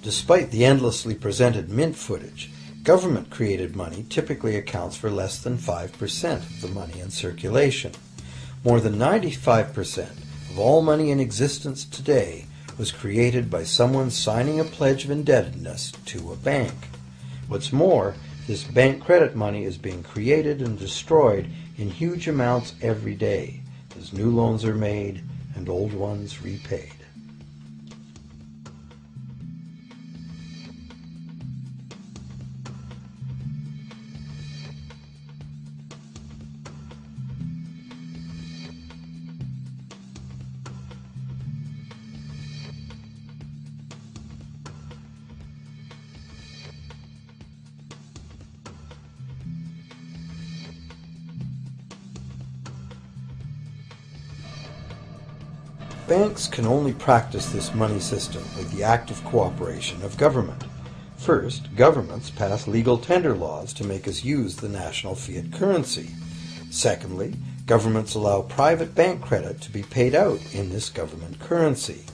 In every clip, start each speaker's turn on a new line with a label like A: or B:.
A: Despite the endlessly presented mint footage, government-created money typically accounts for less than 5% of the money in circulation. More than 95% of all money in existence today was created by someone signing a pledge of indebtedness to a bank. What's more, this bank credit money is being created and destroyed in huge amounts every day as new loans are made and old ones repaid. Banks can only practice this money system with the active cooperation of government. First, governments pass legal tender laws to make us use the national fiat currency. Secondly, governments allow private bank credit to be paid out in this government currency.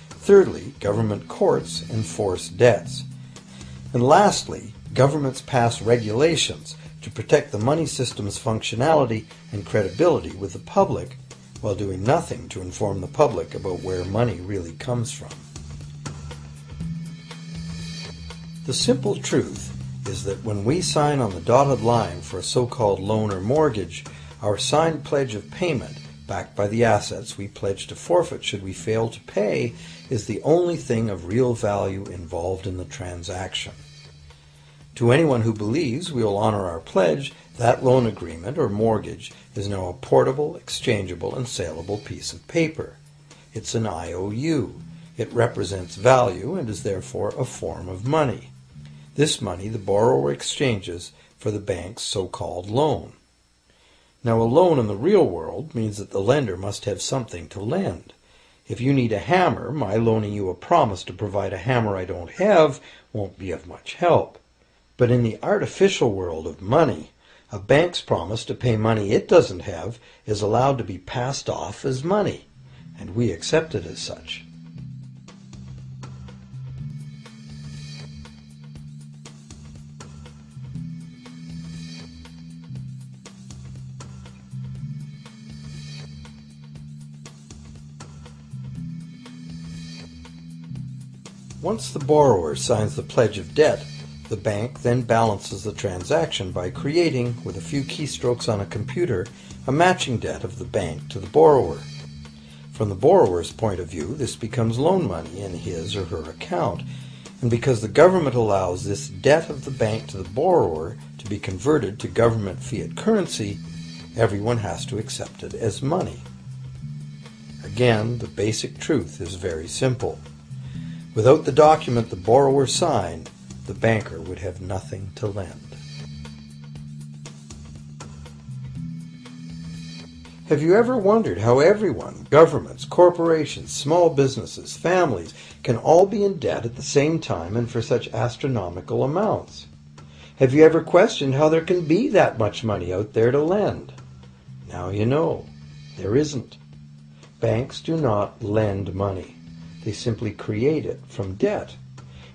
A: Thirdly, government courts enforce debts. And lastly, governments pass regulations to protect the money system's functionality and credibility with the public, while doing nothing to inform the public about where money really comes from. The simple truth is that when we sign on the dotted line for a so-called loan or mortgage, our signed pledge of payment, backed by the assets we pledge to forfeit should we fail to pay, is the only thing of real value involved in the transaction. To anyone who believes we will honor our pledge, that loan agreement or mortgage is now a portable, exchangeable, and saleable piece of paper. It's an IOU. It represents value and is therefore a form of money. This money the borrower exchanges for the bank's so-called loan. Now, a loan in the real world means that the lender must have something to lend. If you need a hammer, my loaning you a promise to provide a hammer I don't have won't be of much help. But in the artificial world of money, a bank's promise to pay money it doesn't have is allowed to be passed off as money, and we accept it as such. Once the borrower signs the pledge of debt, the bank then balances the transaction by creating, with a few keystrokes on a computer, a matching debt of the bank to the borrower. From the borrower's point of view, this becomes loan money in his or her account, and because the government allows this debt of the bank to the borrower to be converted to government fiat currency, everyone has to accept it as money. Again, the basic truth is very simple. Without the document the borrower signed, the banker would have nothing to lend. Have you ever wondered how everyone, governments, corporations, small businesses, families, can all be in debt at the same time and for such astronomical amounts? Have you ever questioned how there can be that much money out there to lend? Now you know. There isn't. Banks do not lend money. They simply create it from debt.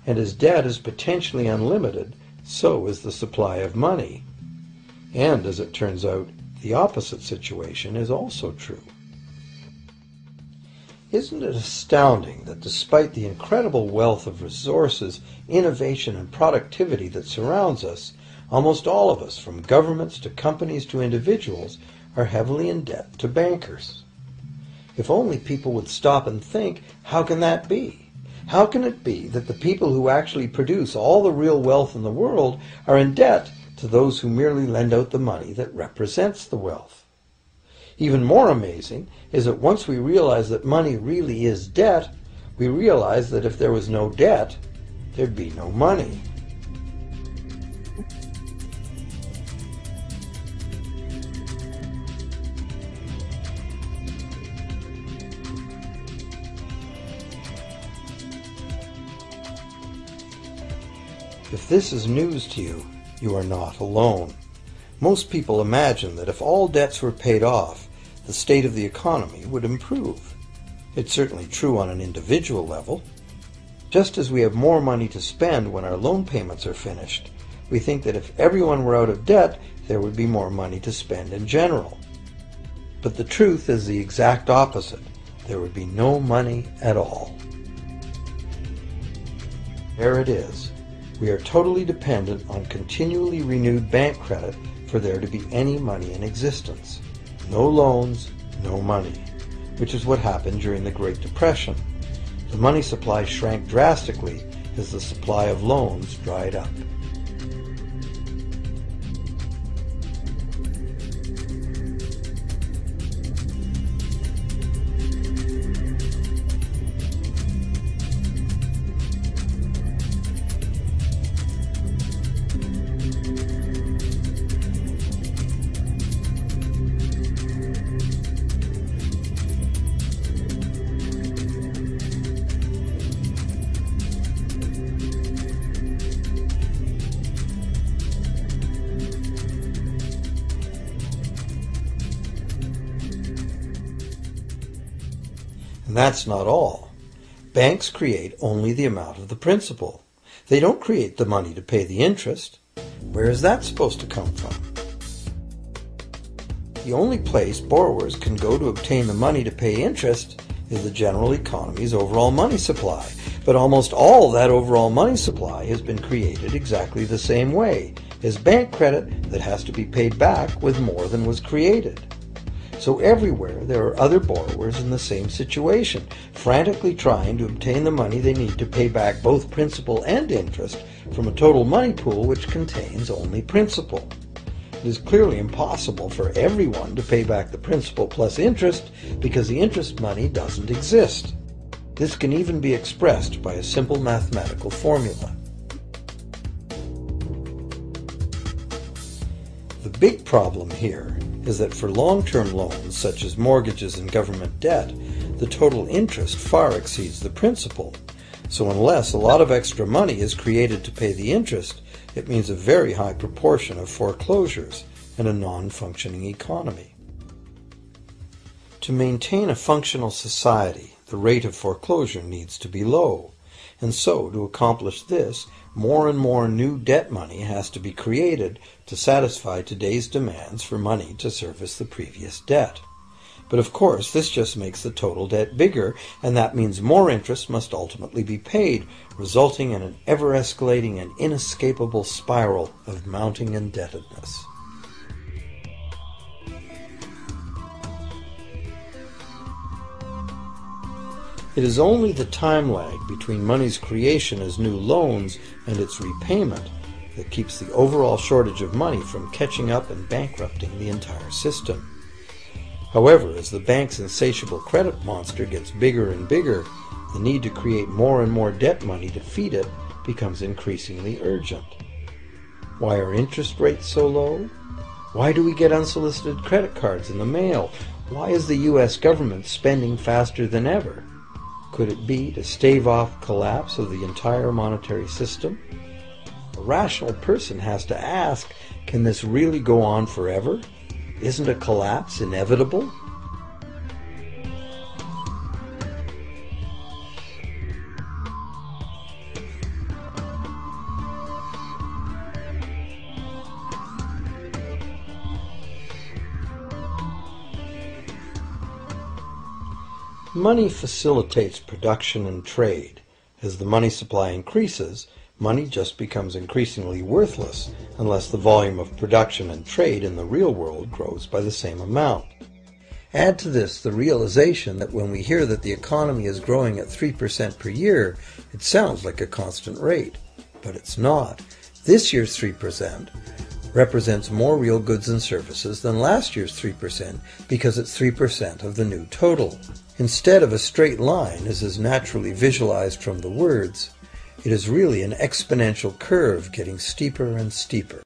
A: And as debt is potentially unlimited, so is the supply of money. And as it turns out, the opposite situation is also true. Isn't it astounding that despite the incredible wealth of resources, innovation, and productivity that surrounds us, almost all of us, from governments to companies to individuals, are heavily in debt to bankers? If only people would stop and think, how can that be? How can it be that the people who actually produce all the real wealth in the world are in debt to those who merely lend out the money that represents the wealth? Even more amazing is that once we realize that money really is debt, we realize that if there was no debt, there'd be no money. If this is news to you, you are not alone. Most people imagine that if all debts were paid off, the state of the economy would improve. It's certainly true on an individual level. Just as we have more money to spend when our loan payments are finished, we think that if everyone were out of debt, there would be more money to spend in general. But the truth is the exact opposite. There would be no money at all. There it is. We are totally dependent on continually renewed bank credit for there to be any money in existence. No loans, no money, which is what happened during the Great Depression. The money supply shrank drastically as the supply of loans dried up. And that's not all. Banks create only the amount of the principal. They don't create the money to pay the interest. Where is that supposed to come from? The only place borrowers can go to obtain the money to pay interest is the general economy's overall money supply. But almost all that overall money supply has been created exactly the same way, as bank credit that has to be paid back with more than was created. So everywhere there are other borrowers in the same situation, frantically trying to obtain the money they need to pay back both principal and interest from a total money pool which contains only principal. It is clearly impossible for everyone to pay back the principal plus interest because the interest money doesn't exist. This can even be expressed by a simple mathematical formula. The big problem here is that for long-term loans, such as mortgages and government debt, the total interest far exceeds the principal. So unless a lot of extra money is created to pay the interest, it means a very high proportion of foreclosures and a non-functioning economy. To maintain a functional society, the rate of foreclosure needs to be low. And so, to accomplish this, more and more new debt money has to be created to satisfy today's demands for money to service the previous debt. But of course, this just makes the total debt bigger, and that means more interest must ultimately be paid, resulting in an ever-escalating and inescapable spiral of mounting indebtedness. It is only the time lag between money's creation as new loans and its repayment that keeps the overall shortage of money from catching up and bankrupting the entire system. However, as the bank's insatiable credit monster gets bigger and bigger, the need to create more and more debt money to feed it becomes increasingly urgent. Why are interest rates so low? Why do we get unsolicited credit cards in the mail? Why is the U.S. government spending faster than ever? Could it be to stave off collapse of the entire monetary system? A rational person has to ask, can this really go on forever? Isn't a collapse inevitable? Money facilitates production and trade. As the money supply increases, money just becomes increasingly worthless unless the volume of production and trade in the real world grows by the same amount. Add to this the realization that when we hear that the economy is growing at 3% per year, it sounds like a constant rate, but it's not. This year's 3% represents more real goods and services than last year's 3% because it's 3% of the new total. Instead of a straight line, as is naturally visualized from the words, it is really an exponential curve getting steeper and steeper.